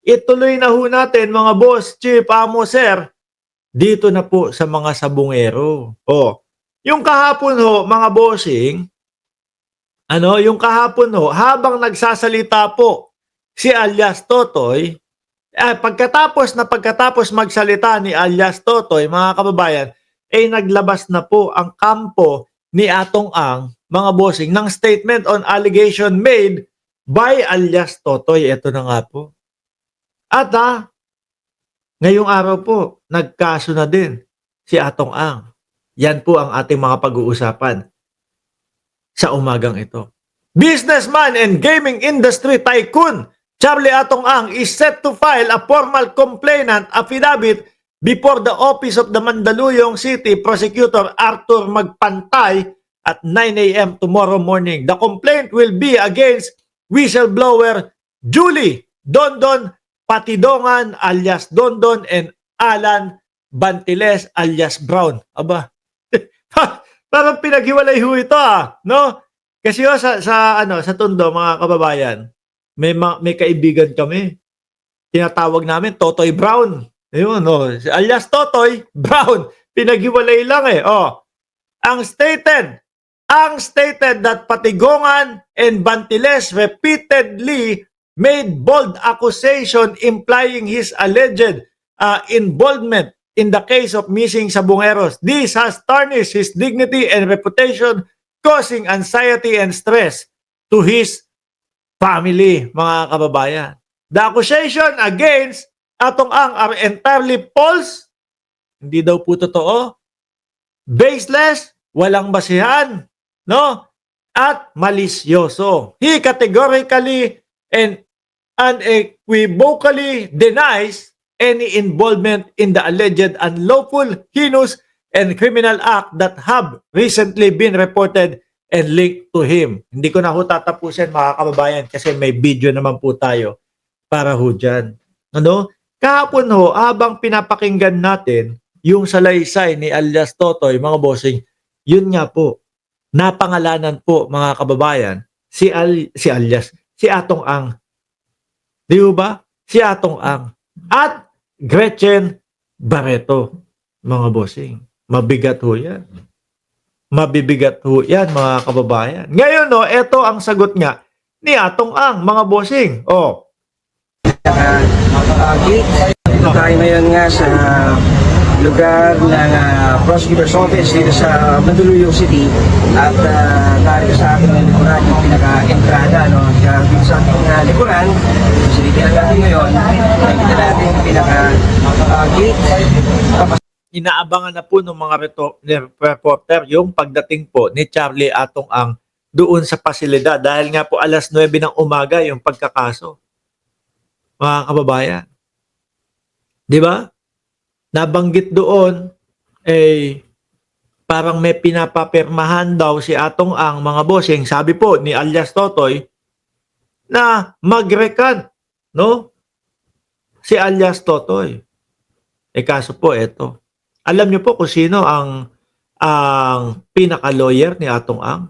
ituloy na ho natin mga boss, chief, amo, sir, dito na po sa mga sabungero. Yung kahapon ho, mga bossing, yung kahapon ho, habang nagsasalita po si alias Totoy, pagkatapos magsalita ni alias Totoy, mga kababayan, naglabas na po ang kampo ni Atong Ang, mga bossing, ng statement on allegation made by alias Totoy. Ito na nga po. At ngayong araw po, nagkaso na din si Atong Ang. Yan po ang ating mga pag-uusapan sa umagang ito. Businessman and gaming industry tycoon Charlie Atong Ang is set to file a formal complainant affidavit before the office of the Mandaluyong City Prosecutor Arthur Magpantay at 9 a.m. tomorrow morning. The complaint will be against whistleblower Julie Dondon Patidongan alias Dondon and Alan Bantiles alias Brown. Aba, parang pinaghiwalay ho ito no? Kasi sa Tondo, mga kababayan, may kaibigan kami. Tinatawag namin Totoy Brown. Ayun, alias Totoy Brown. Pinaghiwalay lang Ang stated that Patigongan and Bantiles repeatedly made bold accusation implying his alleged involvement in the case of missing sabungeros. This has tarnished his dignity and reputation, causing anxiety and stress to his family, mga kababayan. The accusation against Atong Ang are entirely false, hindi daw po totoo, baseless, walang basihan, no? At malisyoso. He categorically and unequivocally denies any involvement in the alleged unlawful, heinous, and criminal act that have recently been reported and linked to him. Hindi ko na ho tatapusin, mga kababayan, kasi may video naman po tayo para ho dyan. Kahapon ho, habang pinapakinggan natin yung salaysay ni alias Totoy, mga bossing, yun nga po, napangalanan po, mga kababayan, si Atong Ang. Di ba? Si Atong Ang. At Gretchen Barreto, mga bossing. Mabigat ho yan. Mabibigat ho yan, mga kababayan. Ngayon, ito ang sagot nga ni Atong Ang, mga bossing. Tayo ngayon nga sa lugar ng Prosecutor's Office dito sa Mandaluyong City at narito sa ating likuran yung pinaka-entrada dito sa ating likuran. So sinitihan natin ngayon, nakikita natin yung pinaka-gate. Inaabangan na po ng mga reporter yung pagdating po ni Charlie Atong Ang doon sa pasilidad dahil nga po alas 9 ng umaga yung pagkakaso. Mga kababayan. Di ba? Nabanggit doon, parang may pinapapirmahan daw si Atong Ang, mga bossing, sabi po ni alias Totoy, na mag-recant, no? Si alias Totoy. Kaso po, eto. Alam niyo po kung sino ang pinaka-lawyer ni Atong Ang?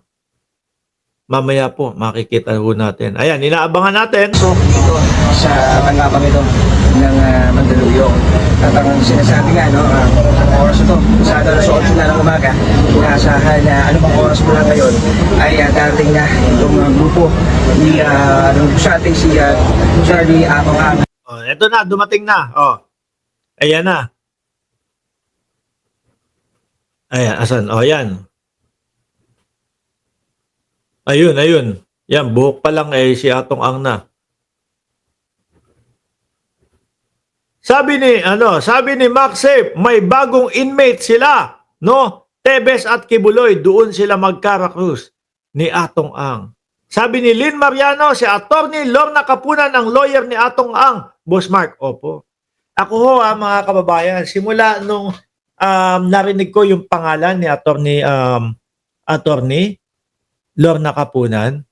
Mamaya po, makikita ho natin. Ayan, inaabangan natin. So, dito sa tanggapan ito ng Mandaluyong. At ang sinasabi nga, ang oras ito, sa alas 8 na ng umaga, inaasahan na anumang oras mula ngayon ay darating na itong grupo ni sa ating si Charlie Atong Ang. Ito na, dumating na. Ayan na. Ayan, asan? Ayan. Ayun. Yan, buhok pa lang si Atong Ang na. Sabi ni Maxip, may bagong inmate sila, no? Tebes at Kibuloy, doon sila magkarakrus ni Atong Ang. Sabi ni Lynn Mariano, si Attorney Lorna Kapunan ang lawyer ni Atong Ang. Boss Mark, opo. Ako ho, mga kababayan, simula nung narinig ko yung pangalan ni Attorney Lorna Kapunan,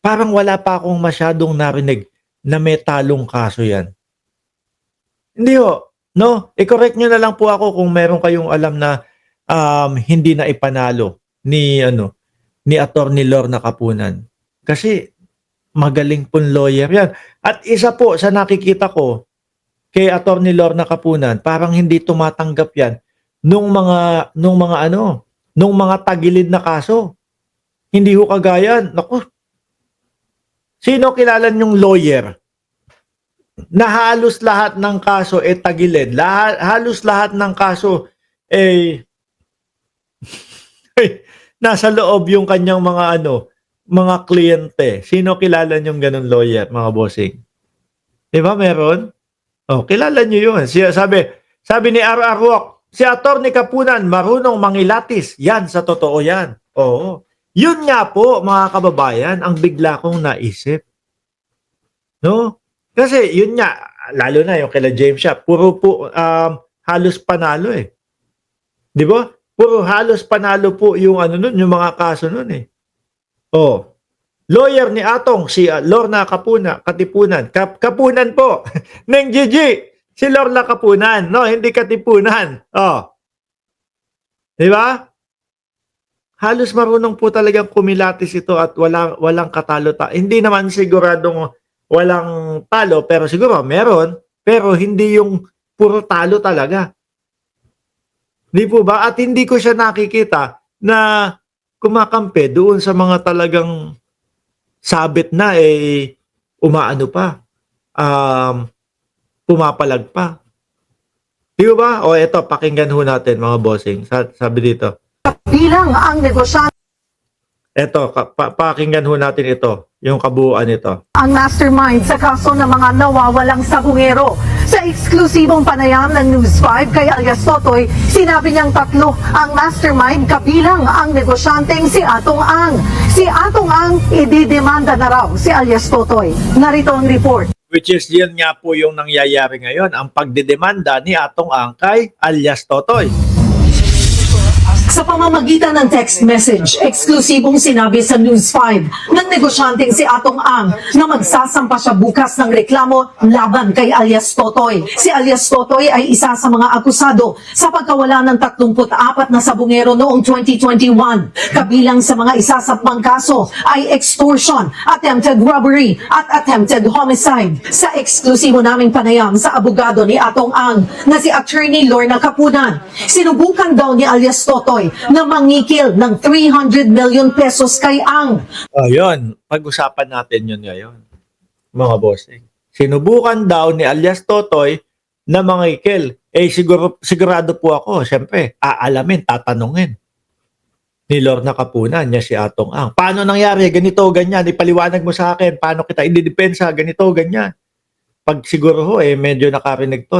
parang wala pa akong masyadong narinig na may talong kaso yan. Hindi ho, no? I-correct nyo na lang po ako kung meron kayong alam na hindi na ipanalo ni Attorney Lorna Kapunan. Kasi magaling pong lawyer yan. At isa po sa nakikita ko, kay Attorney Lorna Kapunan, parang hindi tumatanggap yan nung mga tagilid na kaso. Hindi ho kagaya, naku, sino kilala niyong lawyer na halos lahat ng kaso tagilid, halos lahat ng kaso nasa loob yung kanyang mga kliyente. Sino kilala niyong ganun lawyer, mga bossing? Di ba meron? Oh, kilala niyo yun. Sabi ni R.R. Rock, si Attorney Kapunan marunong mangilatis. Yan, sa totoo yan. Oo. Yun nga po, mga kababayan, ang bigla kong naisip. No? Kasi yun nga, lalo na yung kila James Shah, puro po halos panalo eh. Di ba? Puro halos panalo po yung yung mga kaso nun eh. Oh. Lawyer ni Atong, si Lorna Katipunan. Kapunan po. Neng Gigi, si Lorna Kapunan. No, hindi Katipunan. Oh. Di ba? Halos marunong po talagang kumilatis ito at walang katalo. Hindi naman siguradong walang talo, pero siguro meron. Pero hindi yung puro talo talaga. Di po ba? At hindi ko siya nakikita na kumakampi doon sa mga talagang sabit na umaano pa, pumapalag pa. Di ba? O eto, pakinggan ho natin mga bossing. Sabi dito. Bilang ang negosyante Eto, pakinggan ho natin ito, yung kabuuan nito. ang mastermind sa kaso ng mga nawawalang sabungero. Sa eksklusibong panayam ng News 5 kay alias Totoy, sinabi niyang tatlo ang mastermind kabilang ang negosyanteng si Atong Ang. Si Atong Ang ididemanda na raw si alias Totoy. Narito ang report. Which is yun nga po yung nangyayari ngayon, ang pagdedemanda ni Atong Ang kay alias Totoy. Sa pamamagitan ng text message, eksklusibong sinabi sa News 5 ng negosyanteng si Atong Ang na magsasampa siya bukas ng reklamo laban kay alias Totoy. Si alias Totoy ay isa sa mga akusado sa pagkawala ng 34 na sabungero noong 2021. Kabilang sa mga isasapang kaso ay extortion, attempted robbery at attempted homicide. Sa eksklusibo naming panayam sa abogado ni Atong Ang na si Attorney Lorna Kapunan, sinubukan daw ni alias Totoy na mangikil ng 300 million pesos kay Ang. Ayun, pag-usapan natin yun ngayon, mga bossing. Sinubukan daw ni alias Totoy na mangikil. Sigurado po ako, syempre, aalamin, tatanungin ni Lorna Kapunan niya si Atong Ang. Paano nangyari? Ganito, ganyan. Ipaliwanag mo sa akin. Paano kita indidepensa? Ganito, ganyan. Pag siguro ho, medyo nakarinig to.